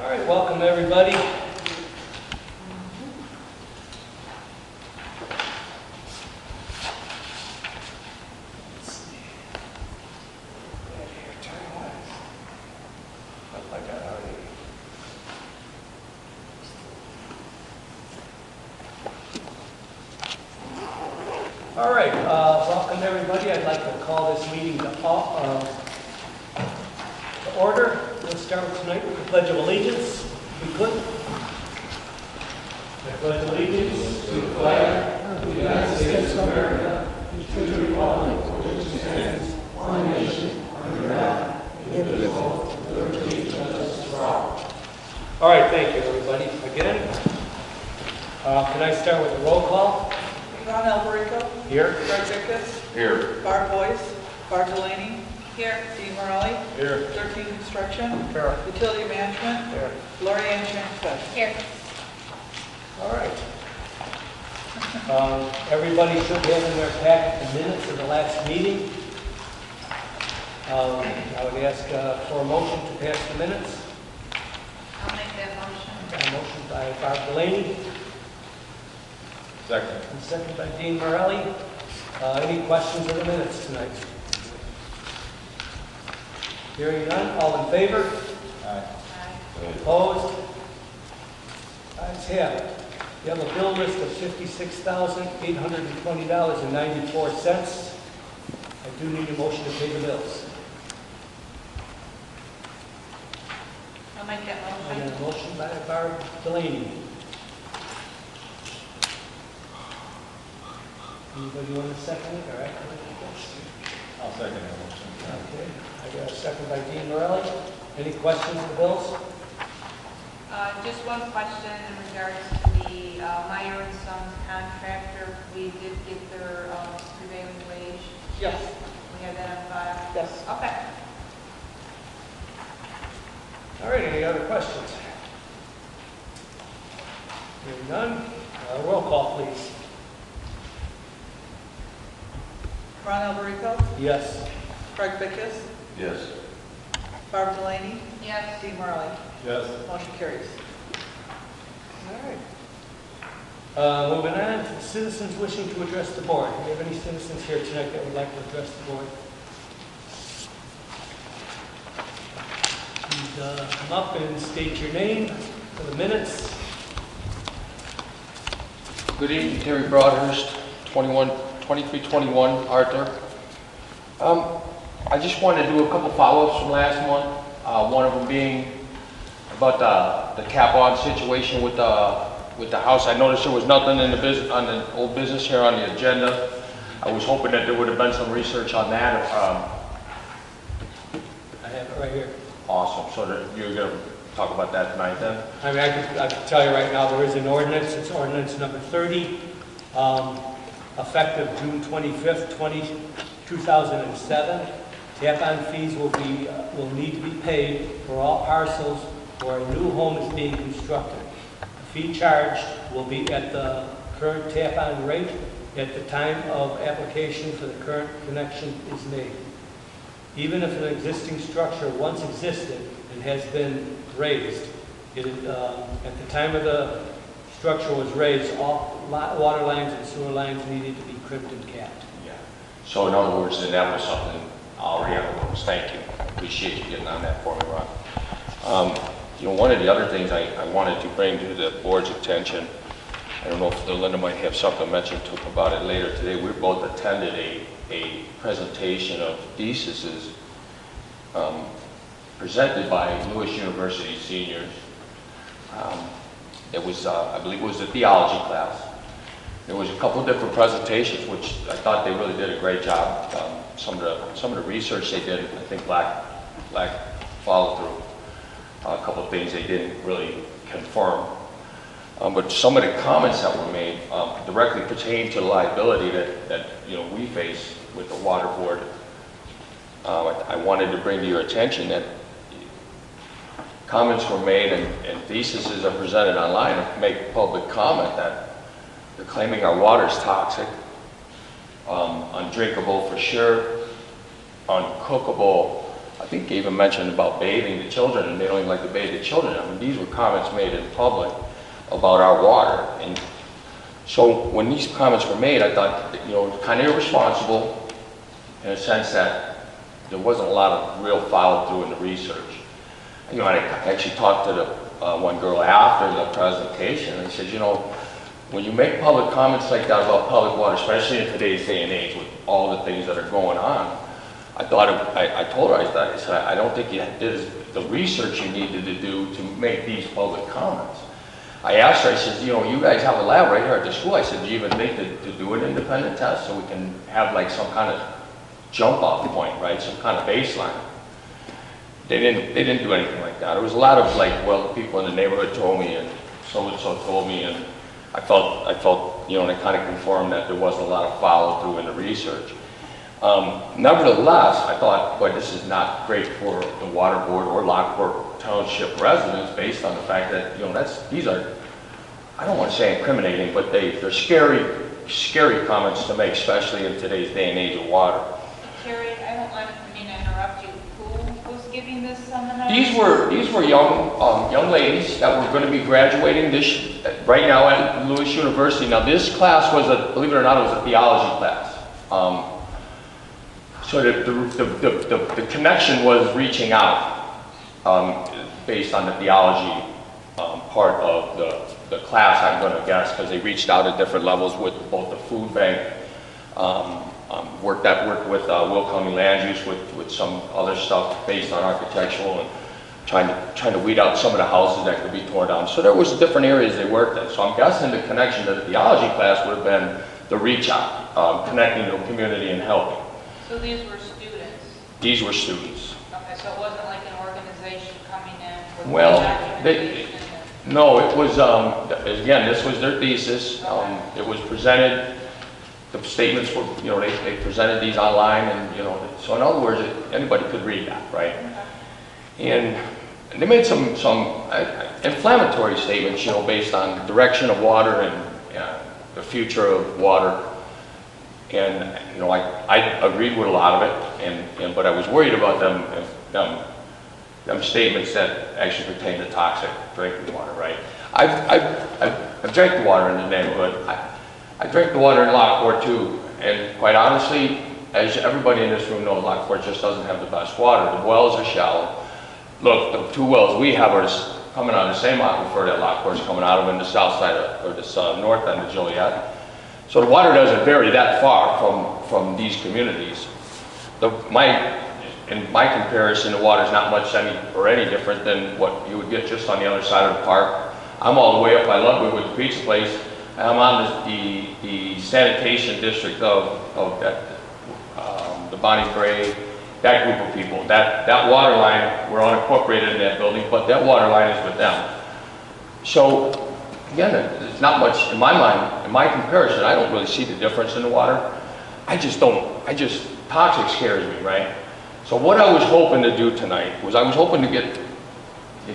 All right, welcome everybody. All right, welcome everybody. I'd like to call this meeting to order. We'll start tonight with the Pledge of Allegiance, if we could. I pledge allegiance to the flag of the United States of America and to the republic for which it stands, one nation, under God, indivisible, with liberty and justice for all. All right, thank you everybody. Again, can I start with the roll call? Alberico. Here. Greg Vickus. Here. Barb Boyce. Barbara Delaney. Here. Dean Morelli. Here. 13 Construction. Here. Utility Management. Here. Lori Ann Shanks. Here. All right. Everybody should have in their packet the minutes of the last meeting. I would ask for a motion to pass the minutes. I'll make that motion. A motion by Barbara Delaney. Second. And second by Dean Morelli. Any questions of the minutes tonight? Hearing none, all in favor? Aye. Opposed? Ayes have it. You have a bill list of $56,820.94. I do need a motion to pay the bills. I'll make that I motion. got a motion by Barbara Delaney. Anybody want to second it? All right. I'll second that motion. Okay. I got a second by Dean Morelli. Any questions of the bills? Just one question in regards to the Meyer and Sons contractor. We did get their prevailing wage. Yes. We have that on file. Yes. Okay. All right. Any other questions? Hearing none. Roll call, please. Ron Alberico. Yes. Greg Vickus. Yes. Barbara Delaney. Yes. Dean Morelli. Yes. Motion carries. All right. Moving on to citizens wishing to address the board. Do we have any citizens here tonight that would like to address the board? Please come up and state your name for the minutes. Good evening, Terry Broadhurst, 2321 Arthur. I just wanted to do a couple follow-ups from last month. One of them being about the cap-on situation with the house. I noticed there was nothing in the business on the old business here on the agenda. I was hoping that there would have been some research on that. I have it right here. Awesome. So that you're going to talk about that tonight then? I mean, I can tell you right now, there is an ordinance. It's ordinance number 30, effective June 25th, 2007. Tap-on fees will need to be paid for all parcels where a new home is being constructed. The fee charged will be at the current tap-on rate at the time of application for the current connection is made. Even if an existing structure once existed and has been raised, at the time of the structure was raised, all water lines and sewer lines needed to be crimped and capped. Yeah. So in other words, then that was something already on the books. Thank you. Appreciate you getting on that for me, Ron. One of the other things I wanted to bring to the board's attention, I don't know if DeLinda might have something to mention about it later today. We both attended a presentation of theses presented by Lewis University seniors. It was, I believe it was a theology class. There was a couple of different presentations, which I thought they really did a great job. Some of the research they did, I think, lacked follow through. A couple of things they didn't really confirm. But some of the comments that were made directly pertain to the liability that we face with the water board. I wanted to bring to your attention that comments were made and theses are presented online and make public comment that they're claiming our water is toxic, undrinkable for sure, uncookable, I think they even mentioned about bathing the children, and they don't even like to bathe the children. I mean, these were comments made in public about our water. And so when these comments were made, I thought, you know, kind of irresponsible in a sense that there wasn't a lot of real follow through in the research. You know, I actually talked to the one girl after the presentation, and I said, you know, when you make public comments like that about public water, especially in today's day and age with all the things that are going on, I told her, I said, I don't think you did the research you needed to do to make these public comments. I asked her, I said, you know, you guys have a lab right here at the school. I said, do you even think to do an independent test so we can have like some kind of jump off point, right? Some kind of baseline. They didn't do anything like that. It was a lot of like, well, people in the neighborhood told me and so-and-so told me, and I felt, you know, and it kind of confirmed that there wasn't a lot of follow through in the research. Nevertheless, I thought, boy, this is not great for the water board or Lockport Township residents based on the fact that, you know, these are, I don't want to say incriminating, but they're scary comments to make, especially in today's day and age of water. Terry, I don't want to interrupt you. Who was giving this seminar? These were young ladies that were going to be graduating right now at Lewis University. Now this class was believe it or not, it was a theology class. So the connection was reaching out based on the theology part of the class, I'm going to guess, because they reached out at different levels with both the food bank, worked with Will County Land Use with some other stuff based on architectural and trying to weed out some of the houses that could be torn down. So there was different areas they worked in. So I'm guessing the connection to the theology class would have been the reach out, connecting to the community and helping. So these were students? These were students. Okay, so it wasn't like an organization coming in with Well, documentation? no, it was, again, this was their thesis. Okay. It was presented, the statements were, you know, they presented these online, and, you know, so in other words, anybody could read that, right? Okay. And they made some inflammatory statements, you know, based on direction of water and the future of water. And, you know, I agreed with a lot of it, but I was worried about them statements that actually pertain to toxic drinking water, right? I've drank the water in the neighborhood. I drank the water in Lockport too, and quite honestly, as everybody in this room knows, Lockport just doesn't have the best water. The wells are shallow. Look, the two wells we have are coming out of the same aquifer that Lockport's coming out of in the south side or the north end of Joliet. So the water doesn't vary that far from these communities. In my comparison, the water is not much any different than what you would get just on the other side of the park. I'm all the way up by Ludwig with the pizza place. I'm on the sanitation district of that, the Bonnie Gray, that group of people. That water line, we're unincorporated in that building, but that water line is with them. So again, there's not much, in my mind, in my comparison, I don't really see the difference in the water. Toxic scares me, right? So what I was hoping to do tonight was I was hoping to get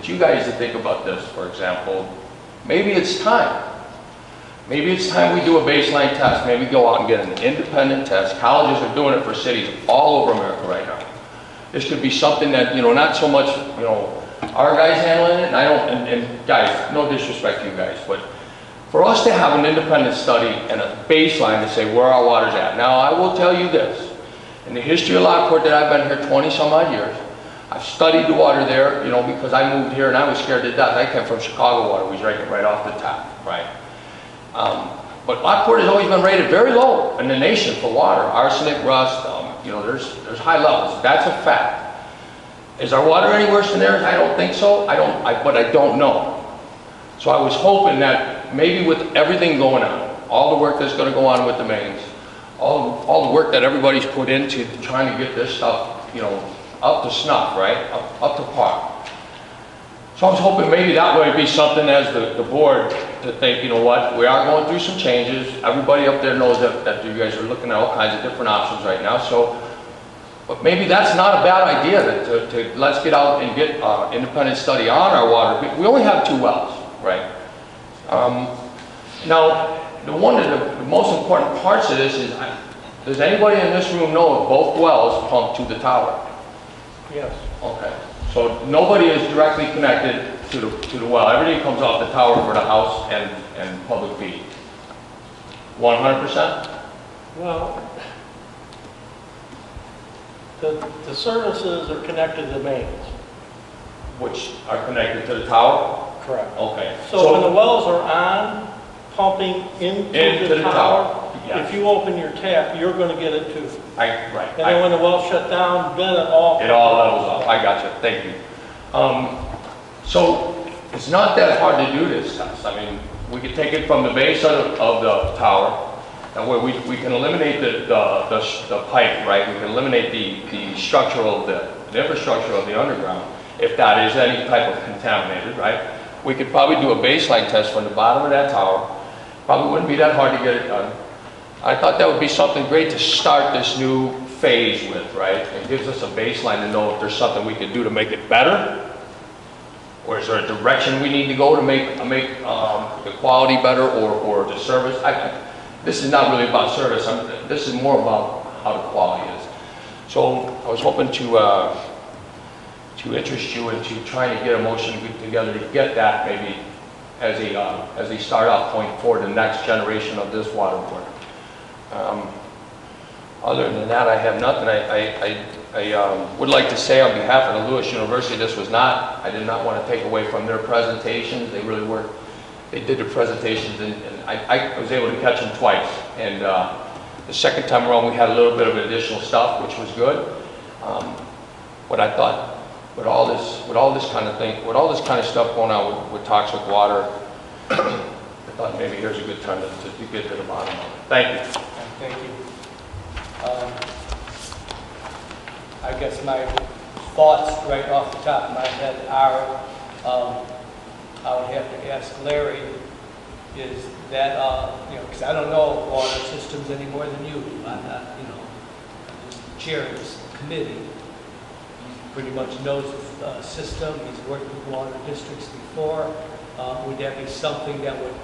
you guys to think about this, for example. Maybe it's time. Maybe it's time we do a baseline test. Maybe go out and get an independent test. Colleges are doing it for cities all over America right now. This could be something that, you know, not so much, you know, our guys handling it, and guys, no disrespect to you guys, but for us to have an independent study and a baseline to say where our water's at. Now, I will tell you this. In the history of Lockport that I've been here 20 some odd years, I've studied the water there, you know, because I moved here and I was scared to death. I came from Chicago water. We drank it right off the tap, right? But Lockport has always been rated very low in the nation for water. Arsenic, rust, you know, there's high levels. That's a fact. Is our water any worse than theirs? I don't think so. But I don't know. So I was hoping that maybe with everything going on, all the work that's going to go on with the mains, all the work that everybody's put into trying to get this stuff, you know, up to snuff, right? Up to par. So I was hoping maybe that would be something as the board to think, you know what, we are going through some changes. Everybody up there knows that you guys are looking at all kinds of different options right now. So, but maybe that's not a bad idea to let's get out and get independent study on our water. We only have 2 wells, right? Now, one of the most important parts of this is, does anybody in this room know if both wells pump to the tower? Yes. Okay. So nobody is directly connected to the well. Everything comes off the tower for the house and public feed. 100%? Well, the services are connected to the mains. Which are connected to the tower? Correct. Okay. So when the wells are on, pumping into the tower, yes. if you open your tap, you're going to get it too. Right. And then when the well shut down, then it all levels up. I got you. Thank you. So it's not that hard to do this test. I mean, we could take it from the base of the tower, and where we can eliminate the pipe, right? We can eliminate the structural, the infrastructure of the underground, if that is any type of contaminated, right? We could probably do a baseline test from the bottom of that tower. Probably wouldn't be that hard to get it done. I thought that would be something great to start this new phase with, right? It gives us a baseline to know if there's something we can do to make it better, or is there a direction we need to go to make the quality better, or the service. This is not really about service. This is more about how the quality is. So I was hoping to interest you into trying to get a motion together to get that maybe as a start-off point for the next generation of this water board. Other than that, I have nothing. I would like to say on behalf of the Lewis University, I did not want to take away from their presentations. They really were, they did the presentations, and I was able to catch them twice. And the second time around, we had a little bit of additional stuff, which was good. But I thought, with all this kind of stuff going on with toxic water, I thought maybe here's a good time to get to the bottom of it. Thank you. Thank you. I guess my thoughts right off the top of my head are, I would have to ask Larry, is that, because I don't know water systems any more than you do. I'm not, I'm just chair of this committee. He pretty much knows the system. He's worked with water districts before. Would that be something that would...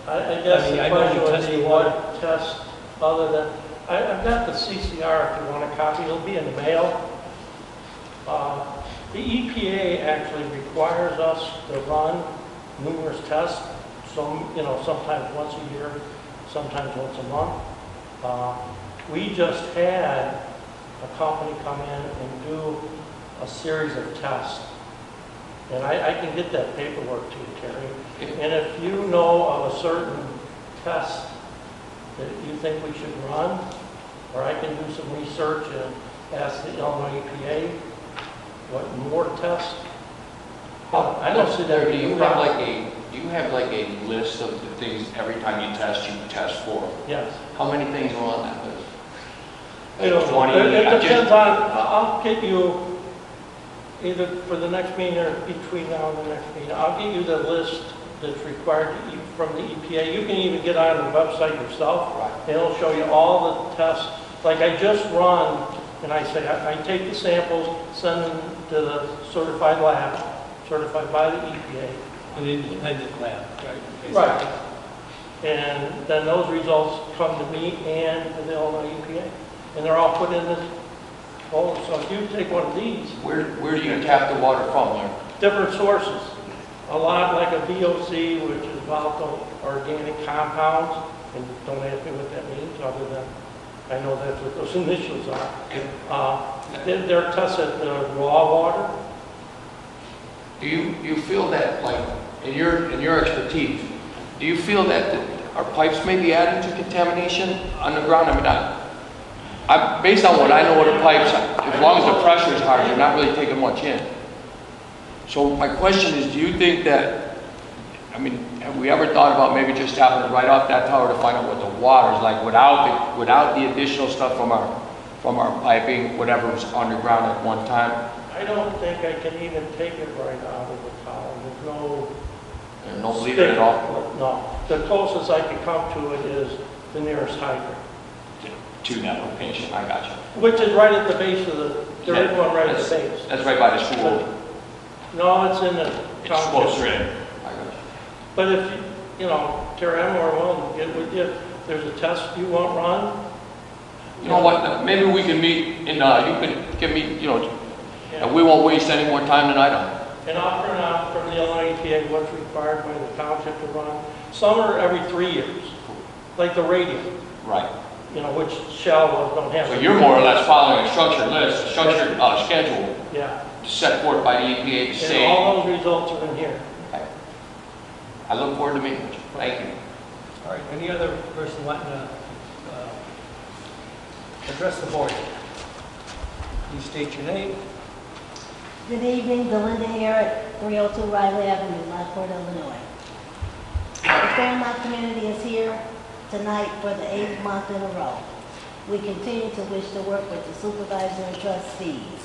I guess I the know question you would be test the what water. test other than, I've got the CCR if you want a copy, it'll be in the mail. The EPA actually requires us to run numerous tests, sometimes once a year, sometimes once a month. We just had a company come in and do a series of tests. And I can get that paperwork to you, Terry. And if you know of a certain test that you think we should run, or I can do some research and ask the Illinois EPA what more tests. I don't see that. Do you have like a list of the things every time you test for? Yes. How many things are on that list? I don't know. 20? It depends on, I'll get you, either for the next meeting or between now and the next meeting, I'll get you the list that's required from the EPA. You can even get on the website yourself, and it'll show you all the tests. Like I just run, and I say, I take the samples, send them to the certified lab, certified by the EPA. An independent lab, right? Right. And then those results come to me and to the Illinois EPA. And they're all put in this folder. So if you take one of these, Where do you tap the water from there? different sources. A lot like a VOC, which is volatile organic compounds, and don't ask me what that means, other than I know that's what those initials are. They're tested raw water. Do you feel that, like, in your expertise, do you feel that our pipes may be adding to contamination underground? I mean, I'm based on what I know of the pipes, as long as the pressure is hard, you're not really taking much in. So my question is, do you think that, I mean, have we ever thought about maybe just tapping it right off that tower to find out what the water is like without the additional stuff from our piping, whatever was underground at one time? I don't think I can even take it right out of the tower. There's no bleeding at all? No. The closest I could come to it is the nearest hydrant. To that location, I got you. Which is right at the base of there is one right at the base. That's right by the school. No, it's in the It's township. closer in. I got you. But if, Terry, I'm more willing to get with you. If there's a test you want run. You know what, maybe we can meet and give me, and we won't waste any more time tonight on it. And I'll print out from the Illinois EPA what's required by the township to run. Some are every 3 years, like the radio, Right. which Shell don't have. So you're more or less following a structured list, a structured schedule Yeah. set forth by the EPA to And say. all those results are in here. Okay. I look forward to meeting with you. Thank you. All right, any other person wanting to address the board? Please state your name. Good evening, DeLinda here at 302 Riley Avenue, Lockport, Illinois. The Fairmont community is here tonight for the 8th month in a row. We continue to wish to work with the supervisor and trustees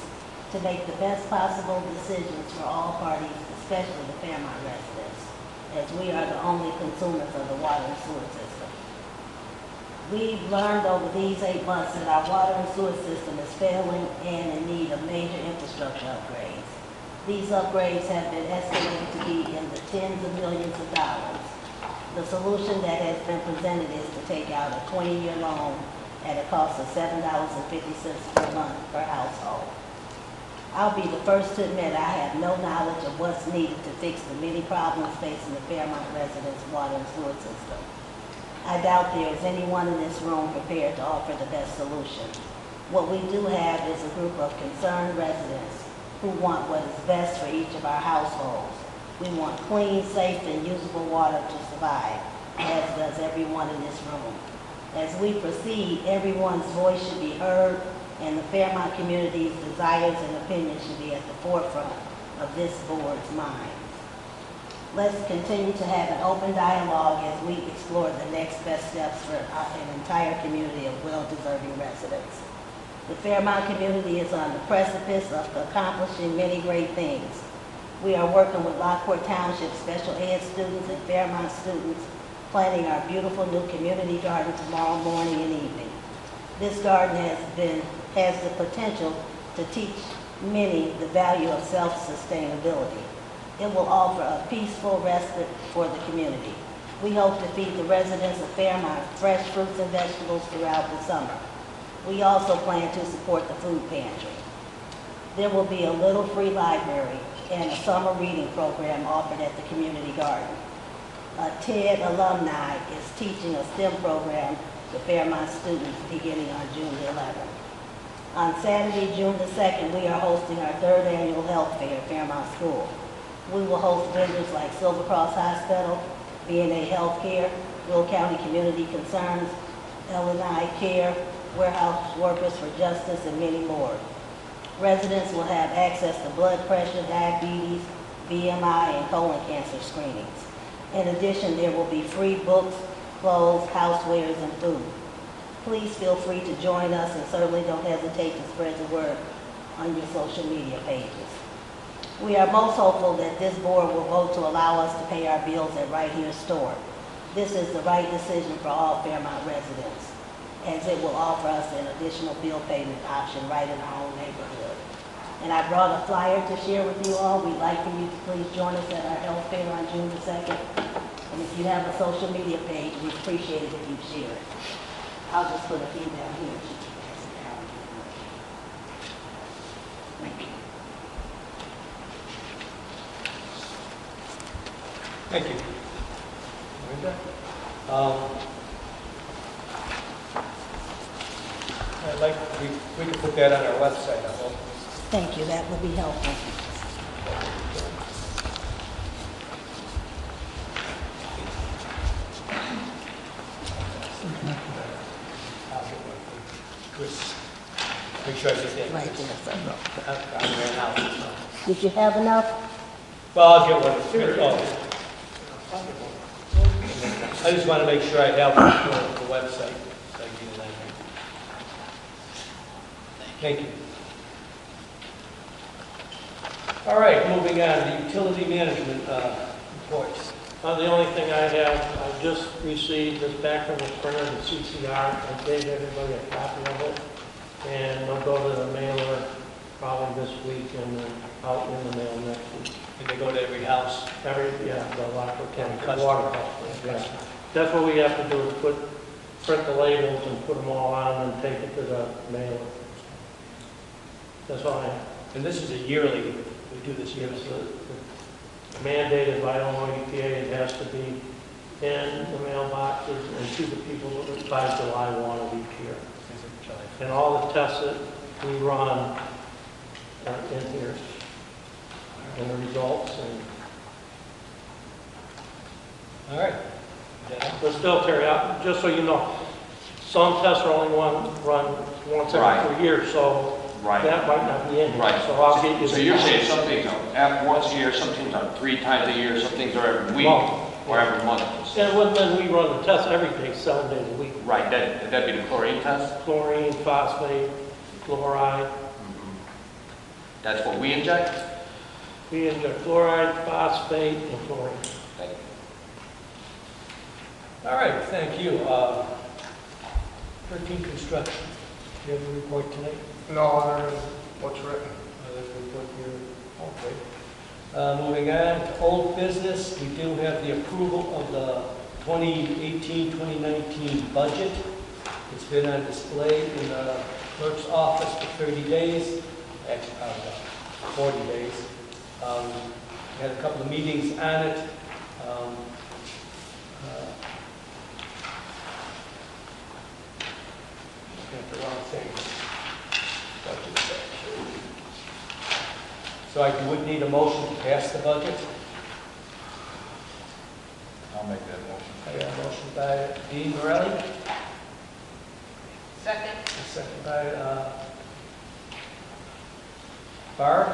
to make the best possible decisions for all parties, especially the Fairmont residents, as we are the only consumers of the water and sewer system. We've learned over these 8 months that our water and sewer system is failing and in need of major infrastructure upgrades. These upgrades have been estimated to be in the tens of millions of dollars. The solution that has been presented is to take out a 20-year loan at a cost of $7.50 per month per household. I'll be the first to admit I have no knowledge of what's needed to fix the many problems facing the Fairmont residents' water and sewer system. I doubt there is anyone in this room prepared to offer the best solution. What we do have is a group of concerned residents who want what is best for each of our households. We want clean, safe, and usable water to survive, as does everyone in this room. As we proceed, everyone's voice should be heard, and the Fairmont community's desires and opinions should be at the forefront of this board's mind. Let's continue to have an open dialogue as we explore the next best steps for an entire community of well-deserving residents. The Fairmont community is on the precipice of accomplishing many great things. We are working with Lockport Township special ed students and Fairmont students, planning our beautiful new community garden tomorrow morning and evening. This garden has the potential to teach many the value of self-sustainability. It will offer a peaceful respite for the community. We hope to feed the residents of Fairmont fresh fruits and vegetables throughout the summer. We also plan to support the food pantry. There will be a little free library and a summer reading program offered at the community garden. A TED alumni is teaching a STEM program to Fairmont students beginning on June the 11th. On Saturday, June the 2nd, we are hosting our 3rd annual health fair at Fairmont School. We will host vendors like Silver Cross Hospital, B&A Healthcare, Will County Community Concerns, L&I Care, Warehouse Workers for Justice, and many more. Residents will have access to blood pressure, diabetes, BMI, and colon cancer screenings. In addition, there will be free books, clothes, housewares, and food. Please feel free to join us, and certainly don't hesitate to spread the word on your social media pages. We are most hopeful that this board will vote to allow us to pay our bills at Right Here Store. This is the right decision for all Fairmont residents, as it will offer us an additional bill payment option right in our own neighborhood. And I brought a flyer to share with you all. We'd like for you to please join us at our health fair on June the 2nd. And if you have a social media page, we'd appreciate it if you share it. I'll just put a few down here. Thank you. Thank you. Linda? I'd like, we can put that on our website, I hope. Thank you, that would be helpful. Chris, make sure I get that. Right there, sir. I ran out. Did you have enough? Well, I'll get one. I just want to make sure I have the website. So I get it on there. Thank you. All right, moving on, the utility management reports. The only thing I have, I just received this back from the printer, the CCR. I gave everybody a copy of it. And they'll go to the mailer probably this week and then out in the mail next week. And they go to every house. The Lockport County Customer. water customer, yeah. That's what we have to do, is print the labels and put them all on and take it to the mailer. That's all I have. And this is a yearly, we do this yearly. It's mandated by Illinois EPA, it has to be in the mailboxes and to the people by July 1 of each year. And all the tests that we run are in here, and the results, and All right. Yeah. but still, Terry, just so you know, some tests are only run once Right. every 3 years, so Right. that might not be in here. Right. So I'll get you. So you're saying some things are once a year, some things are 3 times a year, some things are every week Well, or every month. And then we run the tests every day, 7 days a week. Right, that'd be the chlorine test? Chlorine, phosphate, fluoride. That's what we inject? We inject fluoride, phosphate, and chlorine. Thank you. All right, thank you. 13 construction. Do you have a report tonight? No, other than what's written. Other report here. Okay. Moving on to old business, we do have the approval of the 2018-2019 budget. It's been on display in the clerk's office for 30 days, actually probably about 40 days. We had a couple of meetings on it. Looking at the wrong thing. Budget section. So I would need a motion to pass the budget. I'll make that motion. I got a motion by Dean Morelli, Second. a second by Barb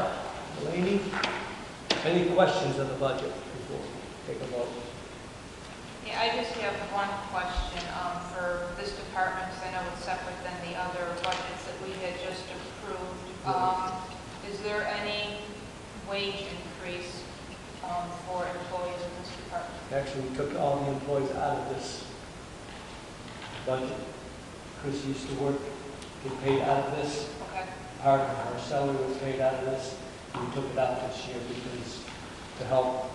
Delaney. Any questions of the budget before we take a vote? Yeah, I just have one question for this department, because I know it's separate than the other budgets that we had just approved. Is there any wage increase for employees in this department? Actually, we took all the employees out of this budget. Chris used to work, get paid out of this. Okay. Part of her salary was paid out of this. We took it out this year because to help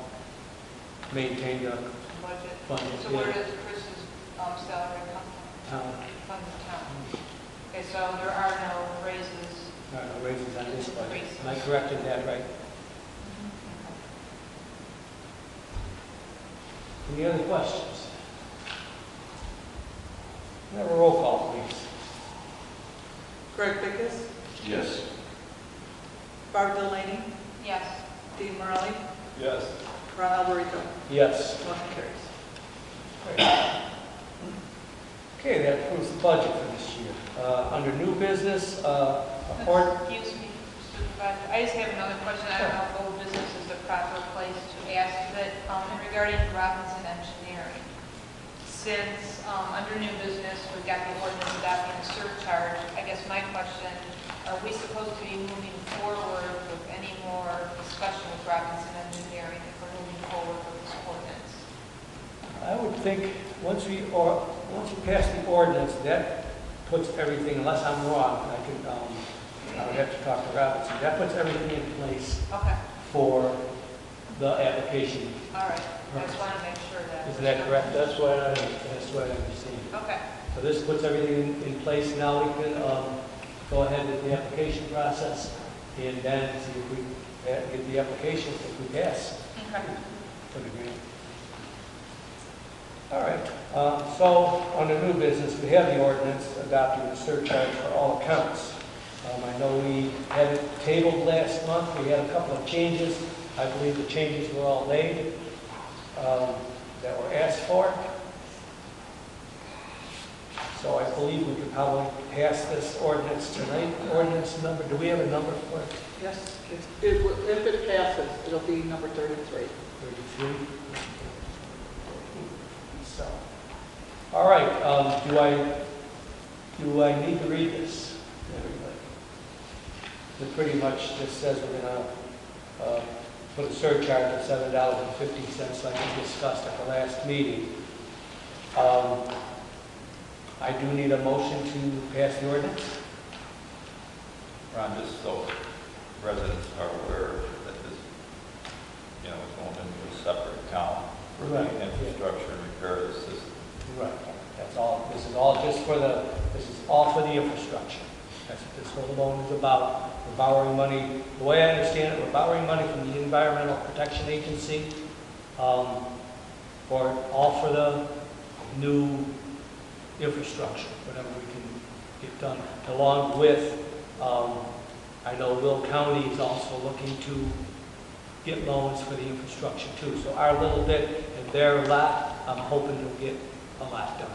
maintain the Budget. budget. So where does Chris's salary come from? Town. From the town. Okay, so there are no raises. All right, no raises on this budget. Am I correct in that, right? Any other questions? Can I have a roll call, please? Greg Bickus, Yes. Barbara Delaney, Yes. Dean Morelli, Yes. Ron Alberico. Yes. Motion carries. Okay, that approves the budget for this year. Under new business, report. Excuse me, Supervisor. I just have another question. I don't know if old business is the proper place to ask, but regarding Robinson Engineering, since under new business, we've got the ordinance adopting a surcharge, I guess my question, are we supposed to be moving forward with any more discussion with Robinson Engineering if we're moving forward with this ordinance? I would think once we pass the ordinance, that puts everything, unless I'm wrong, I would have to talk to Robinson. That puts everything in place Okay, for the application. all right. I just want to make sure that. Is that correct? That's what I, That's what I understand. Okay, So this puts everything in place. Now we can go ahead with the application process and then see if we get the application, if we pass okay. for the grant. All right. So under new business, we have the ordinance adopting the surcharge for all accounts. I know we had it tabled last month. We had a couple of changes. I believe the changes were all made that were asked for. So I believe we could probably pass this ordinance tonight. Ordinance number, do we have a number for it? Yes, if it passes, it'll be number 33. 33. So, all right, do I need to read this, everybody? It pretty much just says we're gonna put a surcharge of $7.50 like we discussed at the last meeting. I do need a motion to pass the ordinance. Ron, just so residents are aware that this, is going into a separate account for the Right. infrastructure and repair of the system. Right. That's all, this is all just for this is all for the infrastructure. That's what this whole loan is about. We're borrowing money, the way I understand it, we're borrowing money from the Environmental Protection Agency for the new infrastructure, whatever we can get done, along with, I know Will County is also looking to get loans for the infrastructure too. So our little bit and their lot, I'm hoping to get a lot done.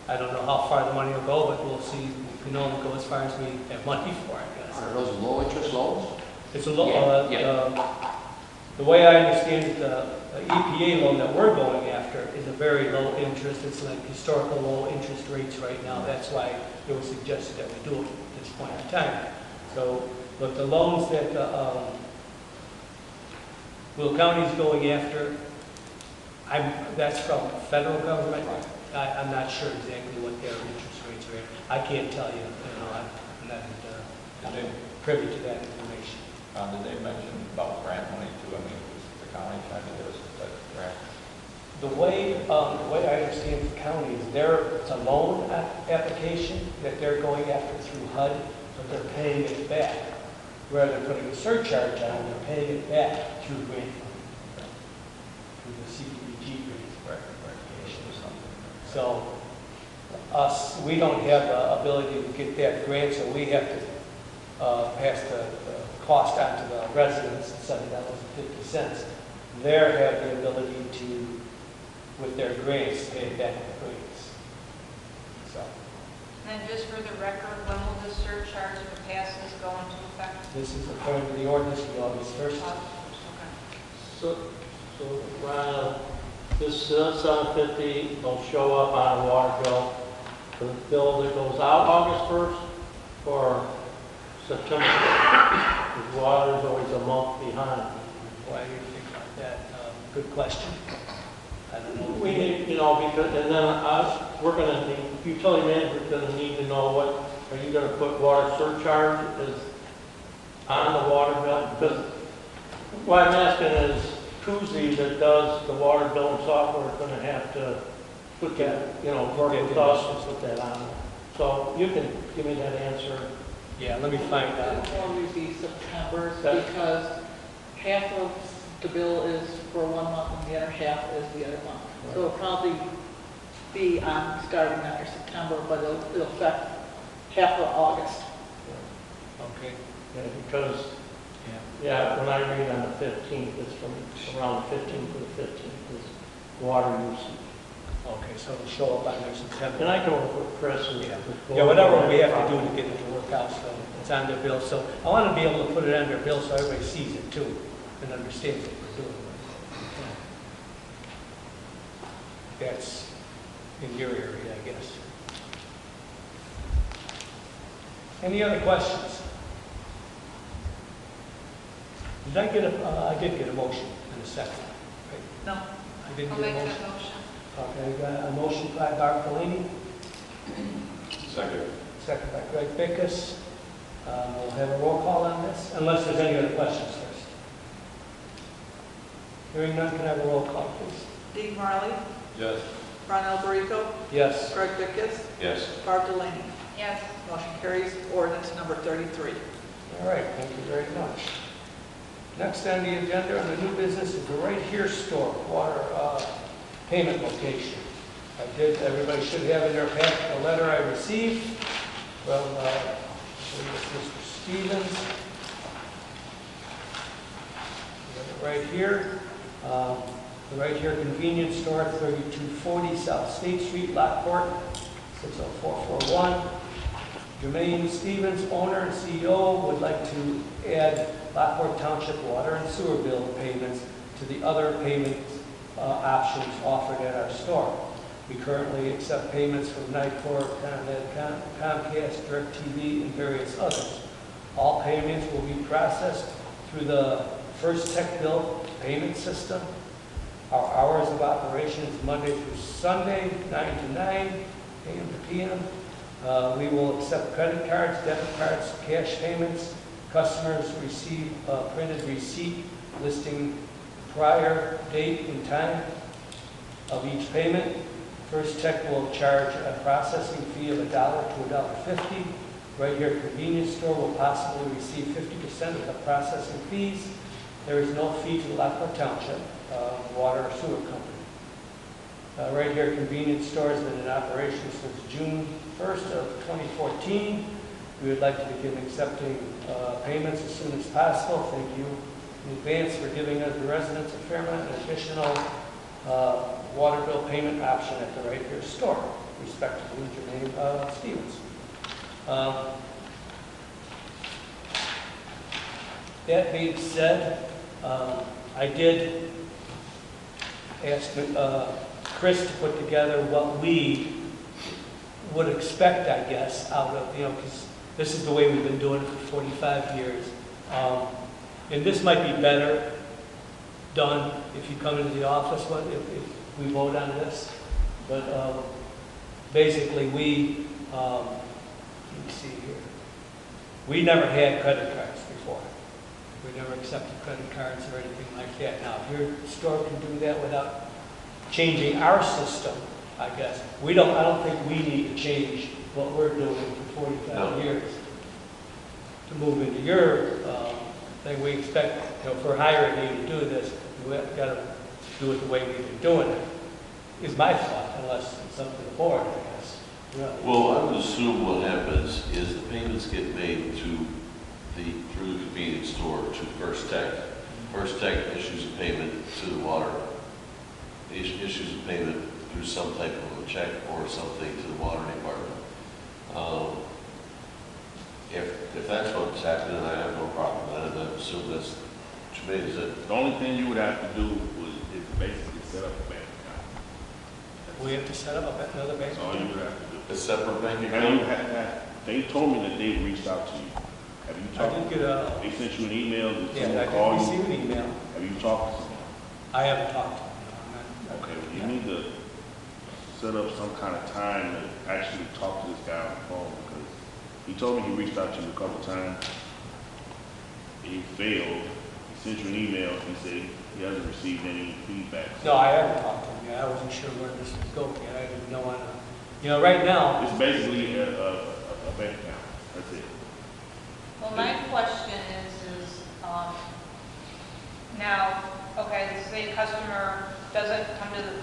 I don't know how far the money will go, but we'll see. We can only go as far as we have money for it, I guess. Are those low-interest loans? It's a Yeah. the way I understand it, the EPA loan that we're going after is a very low interest. It's like historical low interest rates right now. That's why it was suggested that we do it at this point in time. So, but the loans that Will County is going after, that's from the federal government. I'm not sure exactly what their interest rates are. I can't tell you. I'm not privy to that information. Did they mention about grant money too? I mean, was the county trying to get us that grant? The way I understand the county is it's a loan application that they're going after through HUD, but they're paying it back. Rather than putting a surcharge on, they're paying it back through grant money, through the CDBG grant application or something. So we don't have the ability to get that grant, so we have to pass the cost on to the residents, $7.50. They have the ability to, with their grants, pay back the grants. So And then just for the record, when will this surcharge, if it passes, go into effect? this is according to the ordinance, August 1st. Okay. So Ryan, this $750 will show up on a water bill, the bill that goes out August 1st or September 1st. Because water is always a month behind. Why do you think about that? Good question. I don't know. We need, because, and then we're going to need, utility manager's going to need to know are you going to put water surcharge on the water bill? Because what I'm asking is, Tuesday that does the water billing software is going to have to put that, work with us and put that on. So you can give me that answer. Yeah, let me find out. It'll probably be September because half of the bill is for 1 month and the other half is the other month. Right. So it'll probably be on starting after September, but it'll affect half of August. Okay. Yeah, because when I read on the 15th, it's from around the 15th to the 15th is water usage. Okay, so it'll show up on there September. And I can work with Chris and whatever we have to do to get it to work out, so it's on their bill. So I want to be able to put it on their bill so everybody sees it too and understands what we're doing. That's in your area, I guess. Any other questions? Did I get I did get a motion in a second. Right? No. I didn't I'll get a make motion. that motion. Okay, I got a motion by Barbara Delaney, Second. second by Greg Bickus. We'll have a roll call on this, unless there's any other questions first. Hearing none, can I have a roll call, please? Dean Marley, Yes. Ron Alberico, Yes. Greg Bickus, Yes. Barb Delaney. Yes. Motion carries. Ordinance number 33. All right, thank you very much. Next on the agenda on the new business is the Right Here store, water payment location. Everybody should have in their packet a letter I received from Mr. Stevens. Right here, the Right Here convenience store, 3240 South State Street, Lockport, 60441. Jermaine Stevens, owner and CEO, would like to add Lockport Township water and sewer bill payments to the other payment options offered at our store. We currently accept payments from Nightcore, Comcast, DirecTV, and various others. All payments will be processed through the First Tech Bill payment system. Our hours of operation is Monday through Sunday, 9 to 9, a.m. to p.m. We will accept credit cards, debit cards, cash payments. Customers receive a printed receipt listing prior date and time of each payment. First Tech will charge a processing fee of $1 to $1.50. Right here, convenience store will possibly receive 50% of the processing fees. There is no fee to the Lockport Township, water or sewer company. Right here, convenience store has been in operation since June 1st of 2014. We would like to begin accepting payments as soon as possible. Thank you in advance for giving us, the residents of Fairmont, an additional water bill payment option at the right here store, respectively, Jermaine Stevens. That being said, I did ask Chris to put together what we would expect, I guess, out of, because this is the way we've been doing it for 45 years. And this might be better done if you come into the office, if we vote on this. But basically, let me see here. We never had credit cards before. We never accepted credit cards or anything like that. Now, if your store can do that without changing our system, I guess. I don't think we need to change what we're doing for 45 years to move into your thing. We expect, if we're hiring you to do this, we've got to do it the way we've been doing it, is my thought, unless it's up to the board, I guess. Really. Well, I would assume what happens is the payments get made through the convenience store to First Tech. First Tech issues a payment to the water, issues a payment through some type of a check or something to the water department. If that's what's happening, I have no problem with that. I assume that's Jermaine, is it? The only thing you would have to do is basically set up a bank account. We have to set up another bank That's all you account? would have to do. A separate bank Have you account? they told me that they reached out to you. Have you I talked? did get They sent you an email. Did yeah, someone I call did you? receive an email. Have you talked to someone? I haven't talked to him. Okay, well, you need to set up some kind of time to actually talk to this guy on the phone, because he told me he reached out to you a couple times. He failed. He sent you an email. He said he hasn't received any feedback. No, I haven't talked to him yet. I wasn't sure where this was going yet. I didn't know. Right now, It's basically a bank account. That's it. Well, my question is, now, okay, let's say a customer doesn't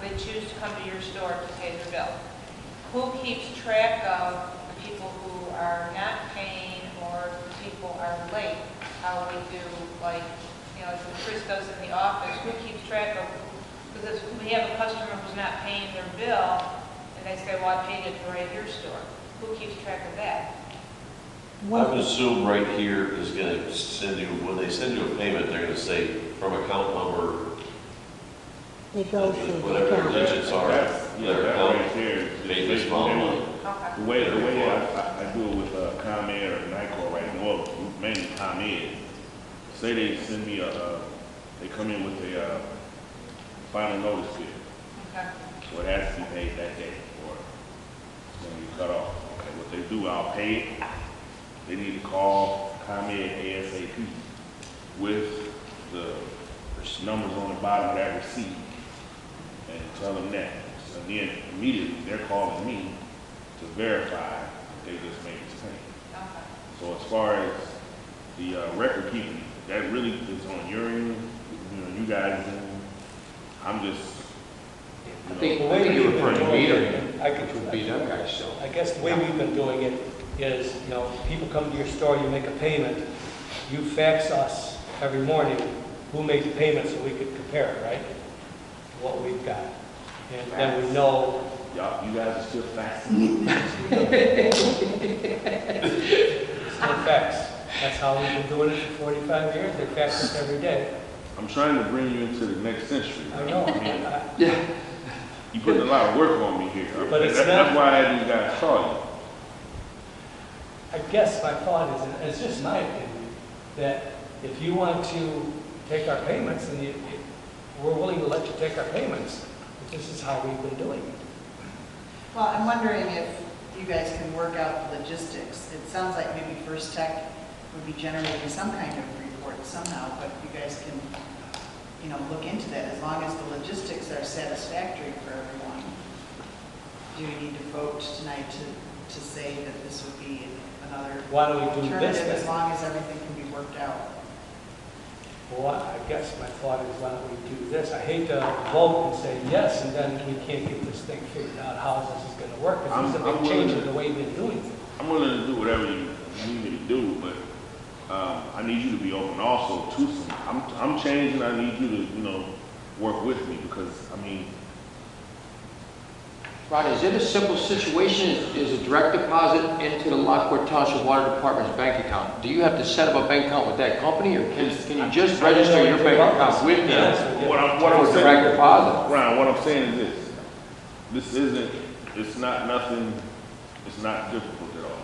they choose to come to your store to pay their bill. Who keeps track of the people who are not paying or the people are late? How we do, like, as Chris does in the office, who keeps track of, because if we have a customer who's not paying their bill, and they say, well, I paid it right here store. Who keeps track of that? I would assume right here is going to send you, when they send you a payment, they're going to say from account number, It goes to the whatever account. digits are, their that account, right there. pay this amount of money. Okay. The way I do it with ComEd or NICO right now, well, mainly ComEd. Say they send me they come in with a final notice bill. Okay. So it has to be paid that day, or it's going to be cut off. Okay, what they do, I'll pay it. They need to call ComEd ASAP with the numbers on the bottom of that receipt and tell them that. And then immediately they're calling me to verify that they just made this payment. Okay. So as far as the record keeping, that really is on your end, you guys' end. I'm just, I think you refer to metering. I could Which would be them guys, so. I guess the way we've been doing it is, people come to your store, you make a payment, you fax us every morning who made the payment so we could compare it, right? What we've got. And then we know. y'all, you guys are still faxing. Still fax. That's how we've been doing it for 45 years. They fax us every day. I'm trying to bring you into the next century. I know. You putting a lot of work on me here. But it's That's why I had these guys call you. I guess my thought is, and it's just my opinion, that if you want to take our payments, and we're willing to let you take our payments, but this is how we've been doing it. Well, I'm wondering if you guys can work out the logistics. It sounds like maybe First Tech would be generating some kind of report somehow, but you guys can, look into that as long as the logistics are satisfactory for everyone. Do you need to vote tonight to say that this would be a another Why don't we do this alternative as then? long as everything can be worked out. Well, I guess my thought is, why don't we do this? I hate to vote and say yes, and then we can't get this thing figured out, how this is gonna work, because it's a I'm big change willing in the way we've been doing things. I'm willing to do whatever you need me to do, but I need you to be open also to some. I'm changing. I need you to, work with me because Ron, is it a simple situation? Is a direct deposit into the Lockport Township Water Department's bank account? Do you have to set up a bank account with that company, or can you just register your bank account with them what for I'm direct saying, deposit? Ryan, what I'm saying is this isn't. It's not nothing. It's not difficult at all.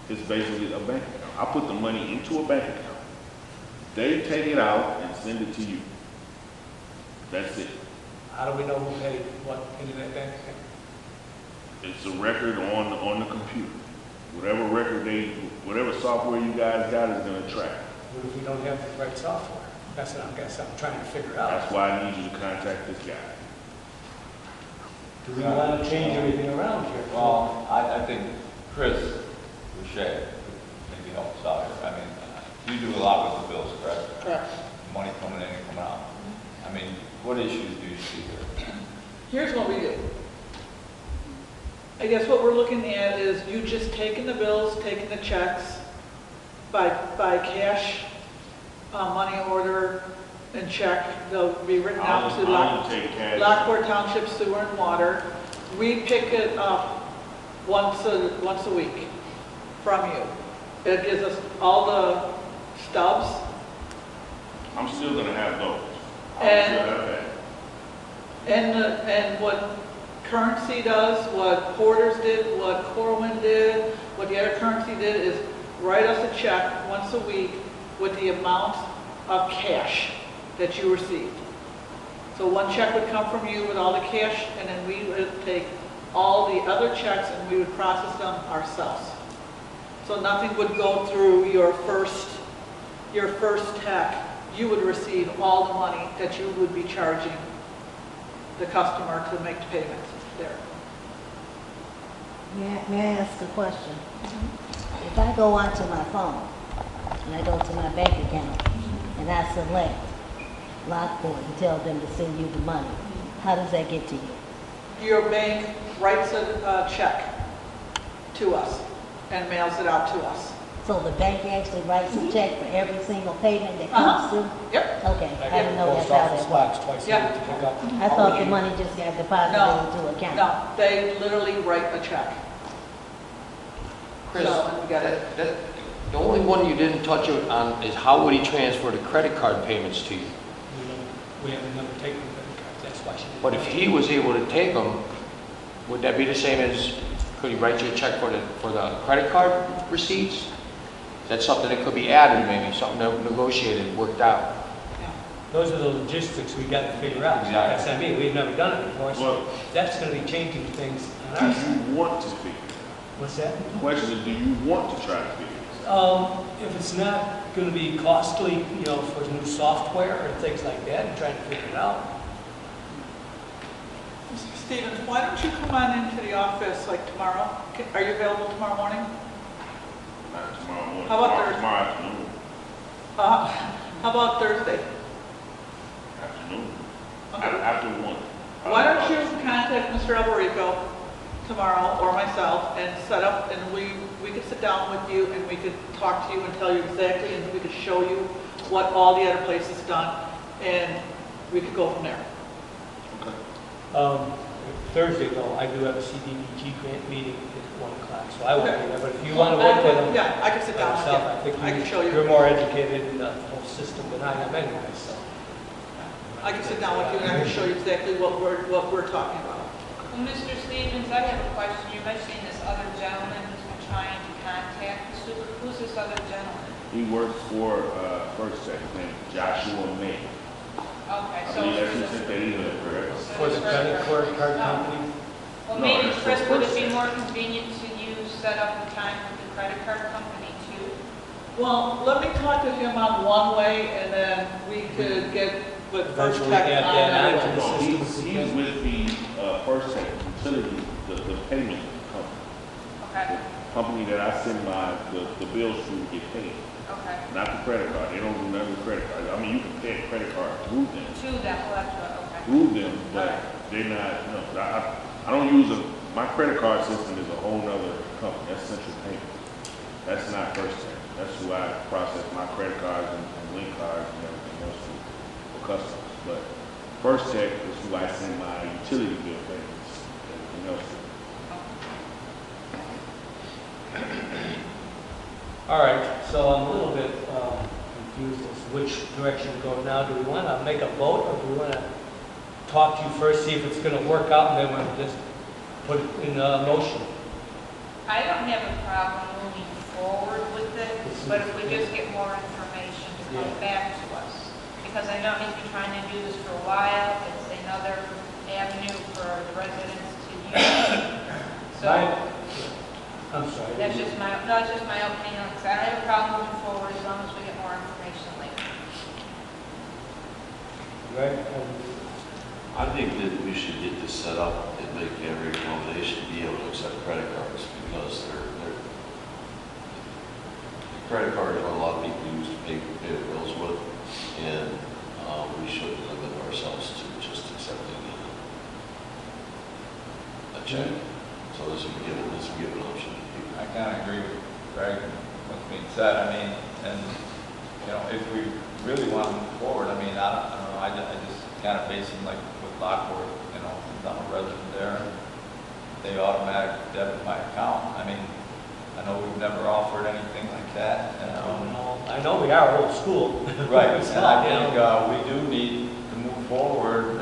It's basically a bank account. I put the money into a bank account. They take it out and send it to you. That's it. How do we know who paid what into that bank account? It's a record on the computer. Whatever software you guys got is gonna track. What if we don't have the right software? That's what I'm trying to figure out. That's why I need you to contact this guy. Do we want to change everything around here? Well, I think Chris Boucher maybe help us out here. I mean, you do a lot with the bills, correct? Correct. Money coming in and coming out. I mean, what issues do you see here? Here's what we do. I guess what we're looking at is you just taking the bills, taking the checks by cash, money order, and check. They'll be written out to Lockport Township Sewer and Water. We pick it up once a week from you. It gives us all the stubs. I'm still gonna have those. And what Currency does, what Porter's did, what Corwin did, what the other Currency did is write us a check once a week with the amount of cash that you received. So one check would come from you with all the cash, and then we would take all the other checks and we would process them ourselves. So nothing would go through your first tech. You would receive all the money that you would be charging the customer to make the payment there. May I ask a question? If I go onto my phone and I go to my bank account and I select Lockport and tell them to send you the money, how does that get to you? Your bank writes a check to us and mails it out to us. So the bank actually writes a check for every single payment that comes through? Yep. Okay, I didn't know that's Post how office that box works. twice a Yeah. week to pick up. I thought the money just got deposited into account. No, they literally write a check. Chris, So, we got it. the only one you didn't touch on is how would he transfer the credit card payments to you? We haven't never taken credit cards, that's why she didn't. But if he was able to take them, would that be the same as, could he write you a check for the credit card receipts? That's something that could be added, maybe, something negotiated, worked out. Those are the logistics we got to figure out. Exactly. That's what I mean, we've never done it before, so Well, that's going to be changing things on do our side. you want to figure it What's that? out? The question is, do you want to try to figure it out? If it's not going to be costly, for new software and things like that, and trying to figure it out. Mr. Stevens, why don't you come on into the office like tomorrow? Are you available tomorrow morning? Not tomorrow morning. How about Thursday? Tomorrow afternoon. How about Thursday? Afternoon. Okay. After 1. Why don't you contact Mr. Alberico tomorrow or myself and set up, and we could sit down with you and we could talk to you and tell you exactly, and we could show you what all the other places done, and we could go from there. Okay. Thursday, though, I do have a CDBG grant meeting at 1 o'clock, so I won't Okay. be there. But if you want to look at them Yeah, I could sit down yourself, I with think you. I can show you. you're more educated in the whole system than I am anyway, so. I can sit down with you and I can show you exactly what we're talking about. Well, Mr. Stevens, I have a question. You're mentioning this other gentleman who's been trying to contact us. Who's this other gentleman? He works for First Tech. His name is Joshua May. Okay, I so. believe that's who sent that email, correct? For the credit card company, Well, No, maybe, that's Chris, for would it First be Tech. more convenient to you set up the time with the credit card company too? Well, let me talk to him on one way and then we could get with First Virtually Tech add on that another on way. to No, the he's with the First Tech utility, the payment company. Okay. company that I send the bills to get paid, Okay. not the credit card. They don't do nothing with credit card. I mean, you can pay a credit card through them. To them, well, that's what, okay. Through them, but they're not, no, I don't use my credit card system is a whole nother company. That's Central Payments. That's not First Tech. That's who I process my credit cards and link cards and everything else for customers. But First Tech is who I send my utility bill payments and everything else to. All right, so I'm a little bit confused as to which direction to go now. Do we want to make a vote, or do we want to talk to you first, see if it's going to work out, and then we'll just put it in motion? I don't have a problem moving forward with it, but if we just get more information to come back to us. Because I know he's been trying to do this for a while, it's another avenue for the residents to use. So, I'm sorry. that's just my opinion, because I don't have a problem moving forward as long as we get more information later. Right? I think that we should get this set up and make every accommodation be able to accept credit cards, because they're credit card is what a lot of people use to pay their bills with, and we shouldn't limit ourselves to just accepting a check. So this would give an option to people. I kind of agree with Greg, what's being said. I mean, and, you know, if we really want to move forward, I mean, I don't know, I just kind of base them like with Lockport, you know, since I'm a resident there, they automatic debit my account. I mean, I know we've never offered anything like that. I know we are old school. Right, and I think we do need to move forward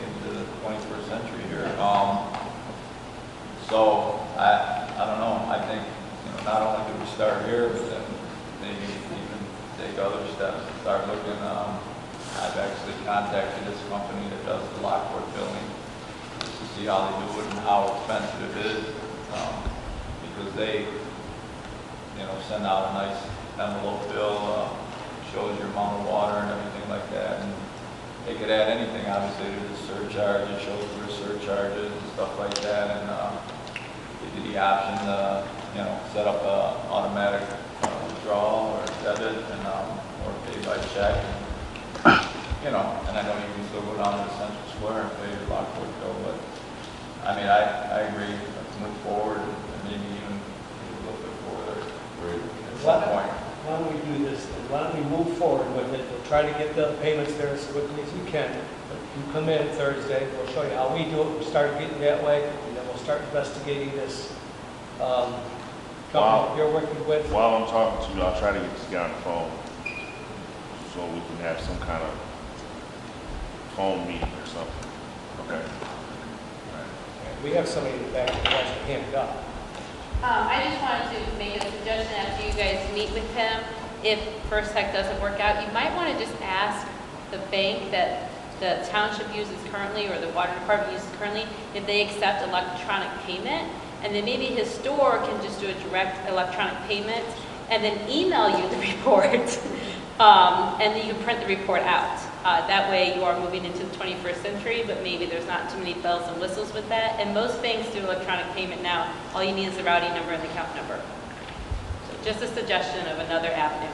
into the 21st century here. So I don't know. I think, you know, not only do we start here, but then maybe even take other steps and start looking. I've actually contacted this company that does the Lockport billing just to see how they do it and how expensive it is, because they, you know, send out a nice envelope bill, shows your amount of water and everything like that, and they could add anything, obviously, to the surcharge. It shows their surcharges and stuff like that, and give you the option to, you know, set up a automatic withdrawal or debit, and or pay by check. You know, and I know you can still go down to the Central Square and pay your Lockport bill, but I mean, I agree. Let's move forward and maybe even a little bit further at some point. Why don't we do this then? Why don't we move forward with it? We'll try to get the payments there as quickly as we can. But you come in Thursday, we'll show you how we do it. We'll start getting that way, and then we'll start investigating this company you're working with. While I'm talking to you, I'll try to get this guy on the phone so we can have some kind of phone meeting or something. Okay. We have somebody in the back that has a hand up. I just wanted to make a suggestion after you guys meet with him. If First Tech doesn't work out, you might want to just ask the bank that the township uses currently or the water department uses currently if they accept electronic payment, and then maybe his store can just do a direct electronic payment and then email you the report, and then you can print the report out. That way you are moving into the 21st century, but maybe there's not too many bells and whistles with that. And most banks do electronic payment now. All you need is the routing number and the account number. So just a suggestion of another avenue.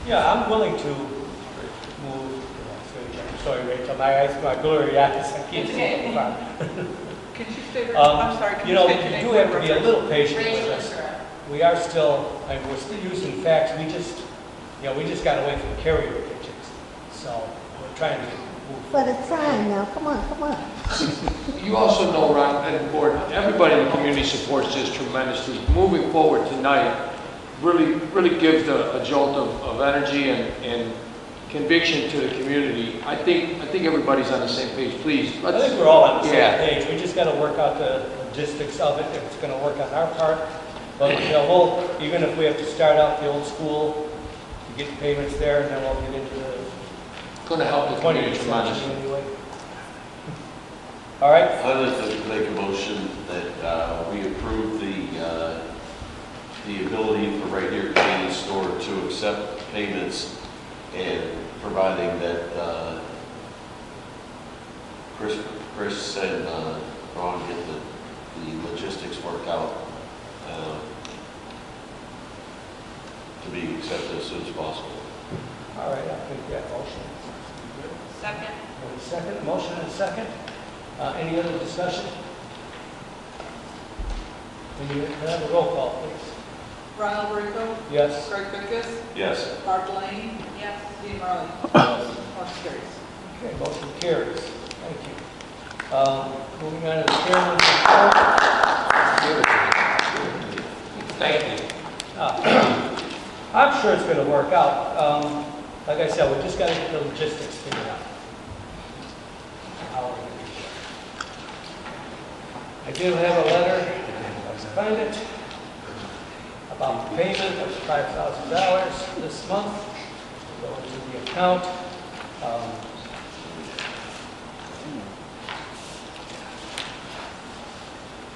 Yeah, I'm willing to move. Sorry, Rachel, my blurry eyes, I can't see it. Can you state your, I'm sorry, can You you know, state your you name? do have to be a little patient with Rachel, us. We are still, I mean, we're still using fax. We just got away from carrier pigeons. So we're trying to move. But it's time now, come on. You also know, Ron, and the board, everybody in the community supports this tremendously. Moving forward tonight really gives a jolt of energy and conviction to the community. I think everybody's on the same page. Please, I think we're all on the same page. We just got to work out the logistics of it. If it's going to work on our part, but you know, even if we have to start out the old school, to get the payments there, and then we'll get into the. It's going to help the community tremendously. Anyway. All right. I'd like to make a motion that we approve the ability for Right Here Convenience Store to accept payments, and providing that Chris and drawn, get the logistics worked out to be accepted as soon as possible. All right, I'll take that motion. Second. Second, motion and a second. Any other discussion? Can I have a roll call, please? Ron Alberico, Yes. Craig Bickus, Yes. Barbara Delaney, Yes. Dean Marley. Motion carries. Okay, motion carries. Thank you. Moving on to the chairman's report. Thank you. I'm sure it's going to work out. Like I said, we just got to get the logistics figured out. How we're going to do that. I do have a letter, if I can find it, about the payment of $5,000 this month. Go into the account.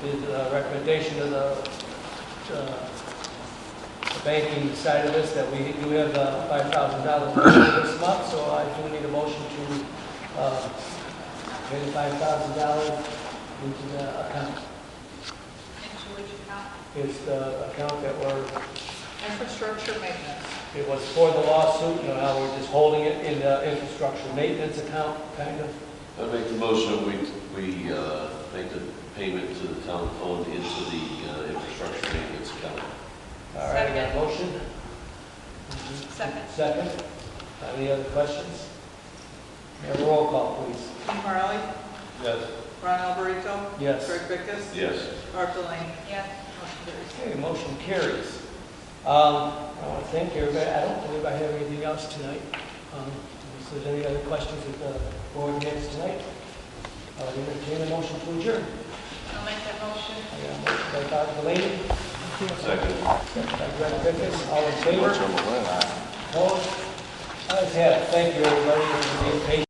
Is the recommendation of the banking side of this that we do have $5,000 this month, so I do need a motion to pay the $5,000 into the account. Into which account? It's the account that Infrastructure maintenance. it was for the lawsuit, you know, how we're just holding it in the infrastructure maintenance account, kind of. I make the motion that we make the payment to the town fund into the infrastructure maintenance account. All right, I got a motion. Second. Second. Any other questions? Have a roll call, please. Dean Marley, Yes. Ron Alberico, Yes. Craig Bickus, Yes. Barbara Delaney. Yes. Motion carries. Okay, motion carries. I want to thank everybody. I don't believe I have anything else tonight. If there's any other questions that the board has tonight, I'll entertain a motion to adjourn. I'll make that motion. I got a motion by Dr. Delaney, Second. second by Greg Bickus. All in favor? Opposed? Ayes have it. Thank you, everybody, for being patient.